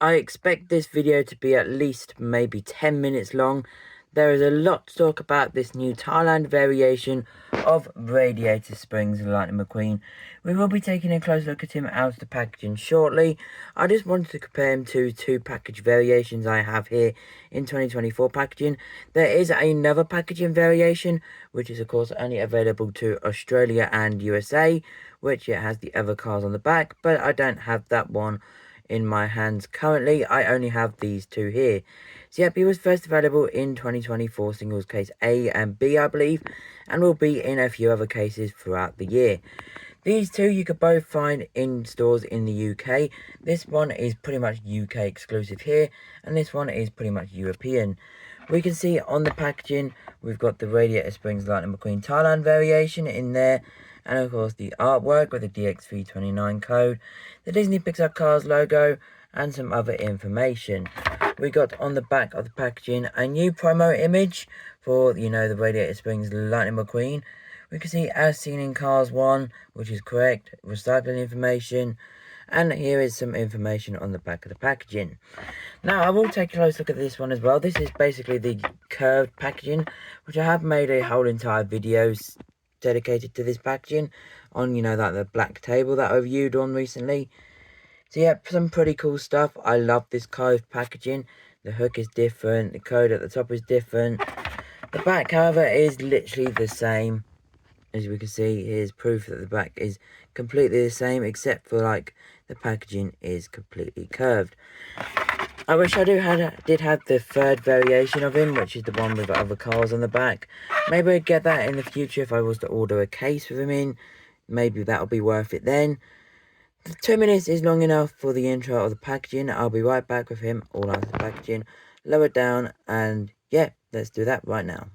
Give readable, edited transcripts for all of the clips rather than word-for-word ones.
I expect this video to be at least maybe 10 minutes long. There is a lot to talk about this new Thailand variation of Radiator Springs Lightning McQueen. We will be taking a close look at him out of the packaging shortly. I just wanted to compare him to two package variations I have here in 2024 packaging. There is another packaging variation, which is of course only available to Australia and USA, which it has the other cars on the back, but I don't have that one in my hands currently. I only have these two here. So yep, he was first available in 2024 singles case A and B, I believe, and will be in a few other cases throughout the year. These two you could both find in stores in the UK. This one is pretty much UK exclusive here, and this one is pretty much European. We can see on the packaging, we've got the Radiator Springs Lightning McQueen Thailand variation in there, and of course the artwork with the DX329 code, the Disney Pixar Cars logo, and some other information. We got on the back of the packaging a new promo image for, the Radiator Springs Lightning McQueen. We can see as seen in Cars 1, which is correct, recycling information, and here is some information on the back of the packaging. Now, I will take a close look at this one as well. This is basically the curved packaging, which I have made a whole entire video dedicated to this packaging on, like the black table that I reviewed on recently. So yeah, some pretty cool stuff. I love this curved packaging. The hook is different, the code at the top is different. The back, however, is literally the same. As we can see, here's proof that the back is completely the same, except for like the packaging is completely curved. I wish I did have the third variation of him, which is the one with the other cars on the back. Maybe I'd get that in the future if I was to order a case with him in. Maybe that'll be worth it then. 2 minutes is long enough for the intro of the packaging. I'll be right back with him all out of the packaging, lower down, and yeah, let's do that right now.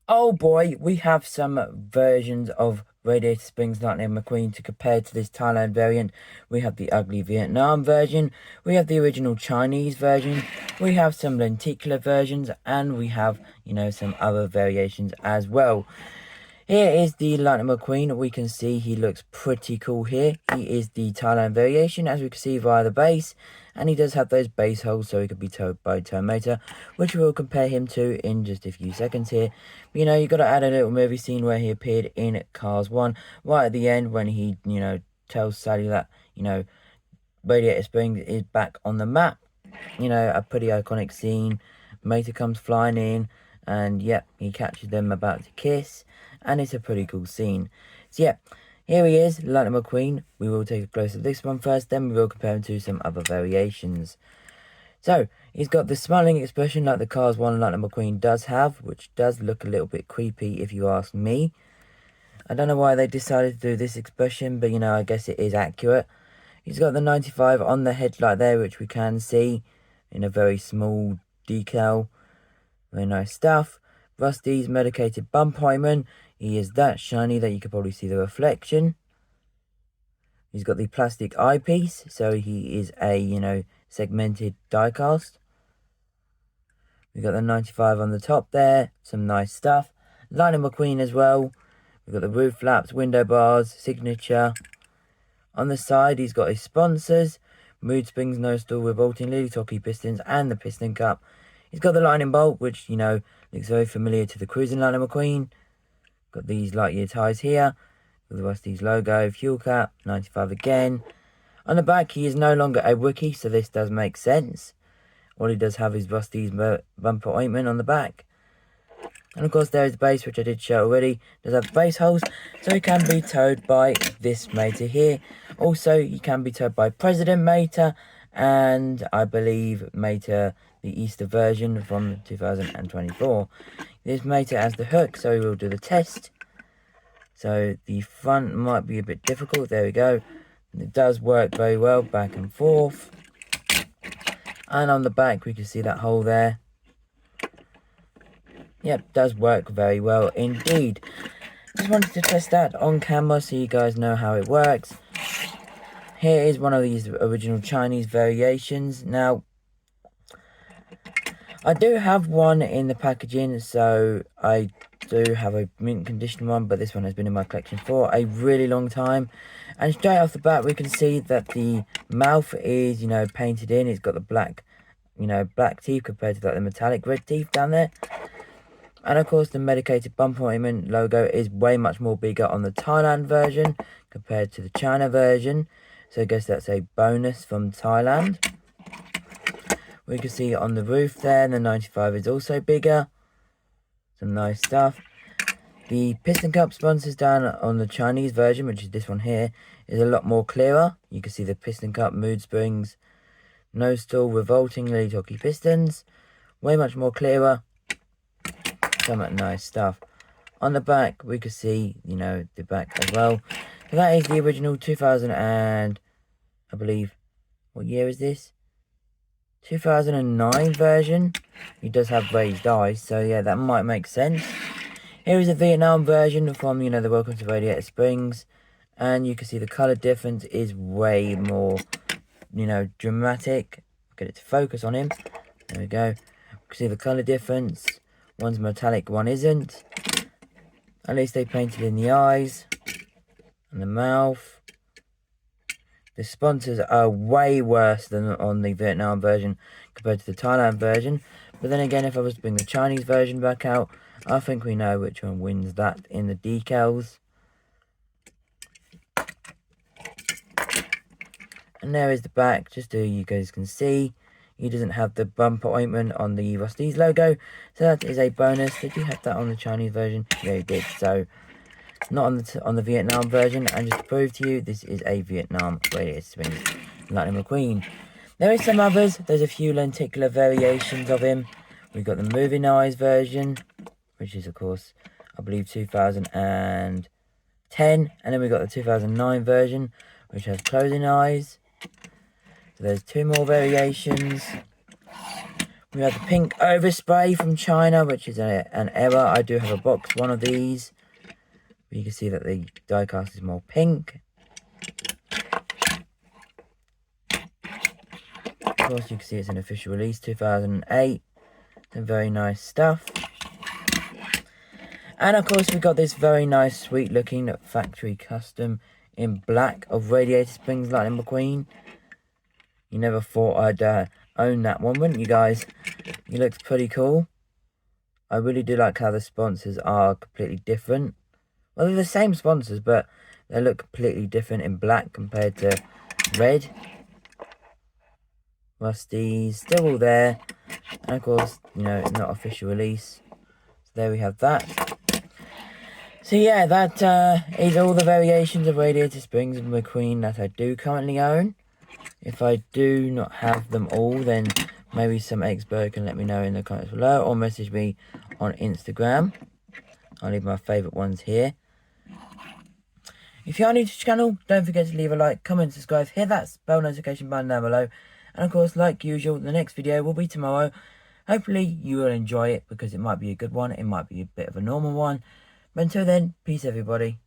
Oh boy, we have some versions of Radiator Springs Lightning McQueen to compare to this Thailand variant. We have the ugly Vietnam version, we have the original Chinese version, we have some lenticular versions, and we have, some other variations as well. Here is the Lightning McQueen. We can see he looks pretty cool here. He is the Thailand variation, as we can see via the base. And he does have those base holes, so he could be towed by tow motor, which we'll compare him to in just a few seconds here. But, you've got to add a little movie scene where he appeared in Cars 1, right at the end when he, tells Sally that, Radiator Springs is back on the map. A pretty iconic scene. Mater comes flying in, and yep, he catches them about to kiss. And it's a pretty cool scene. So yeah, here he is, Lightning McQueen. We will take a close at this one first, then we will compare him to some other variations. So, he's got the smiling expression like the Cars 1 Lightning McQueen does have, which does look a little bit creepy if you ask me. I don't know why they decided to do this expression, but I guess it is accurate. He's got the 95 on the headlight there, which we can see in a very small decal. Very nice stuff. Rusty's medicated bump ointment. He is that shiny that you could probably see the reflection. He's got the plastic eyepiece, so he is a, segmented diecast. We've got the 95 on the top there, some nice stuff. Lightning McQueen as well. We've got the roof flaps, window bars, signature. On the side, he's got his sponsors. Mood Springs, No Stall, Revolting Lily Tocky Pistons, and the Piston Cup. He's got the lightning bolt, which, looks very familiar to the Cruising Lightning McQueen. Got these light year tyres here. With the Rusty's logo, fuel cap, 95 again. On the back, he is no longer a rookie, so this does make sense. All he does have is Rusty's bumper ointment on the back. And of course, there is the base, which I did show already. Does have base holes, so he can be towed by this Mater here. Also, he can be towed by President Mater, and I believe Mater, the Easter version from 2024. This Mater has the hook, so we will do the test. So the front might be a bit difficult. There we go. It does work very well, back and forth. And on the back, we can see that hole there. Yep, does work very well indeed. Just wanted to test that on camera so you guys know how it works. Here is one of these original Chinese variations. Now, I do have one in the packaging, so I do have a mint condition one, but this one has been in my collection for a really long time. And straight off the bat, we can see that the mouth is, painted in. It's got the black, black teeth compared to the metallic red teeth down there. And of course, the medicated bumper ointment logo is way much more bigger on the Thailand version compared to the China version. So I guess that's a bonus from Thailand. We can see on the roof there, the 95 is also bigger. Some nice stuff. The piston cup sponsors down on the Chinese version, which is this one here, is a lot more clearer. You can see the piston cup, mood springs, nose stall, revolting lead hockey pistons. Way much more clearer. Some nice stuff. On the back, we can see, the back as well. So that is the original 2000 and, I believe, what year is this? 2009 version. It does have raised eyes, so yeah, that might make sense. Here is a Vietnam version from, the Welcome to Radiator Springs. And you can see the colour difference is way more, dramatic. Get it to focus on him. There we go. You can see the colour difference. One's metallic, one isn't. At least they painted in the eyes and the mouth. The sponsors are way worse than on the Vietnam version compared to the Thailand version. But then again, if I was to bring the Chinese version back out, I think we know which one wins that in the decals. And there is the back, just so you guys can see. He doesn't have the bumper ointment on the Rusty's logo, so that is a bonus. Did you have that on the Chinese version? Yeah, you did. So, not on the Vietnam version. And just to prove to you, this is a Vietnam Radiator Springs Lightning McQueen. There is some others. There's a few lenticular variations of him. We've got the moving eyes version, which is, of course, I believe 2010. And then we've got the 2009 version, which has closing eyes. So there's two more variations. We have the pink overspray from China, which is an error. I do have a box one of these. You can see that the diecast is more pink. Of course, you can see it's an official release, 2008. Some very nice stuff. And of course, we've got this very nice, sweet looking factory custom in black of Radiator Springs Lightning McQueen. You never thought I'd own that one, wouldn't you guys? It looks pretty cool. I really do like how the sponsors are completely different. Well, they're the same sponsors, but they look completely different in black compared to red. Rusty's still all there. And of course, it's not official release. So there we have that. So yeah, that is all the variations of Radiator Springs and McQueen that I do currently own. If I do not have them all, then maybe some expert can let me know in the comments below, or message me on Instagram. I'll leave my favourite ones here. If you are new to the channel, don't forget to leave a like, comment, subscribe, hit that bell notification button down below. And of course, like usual, the next video will be tomorrow. Hopefully you will enjoy it, because it might be a good one, it might be a bit of a normal one. But until then, peace everybody.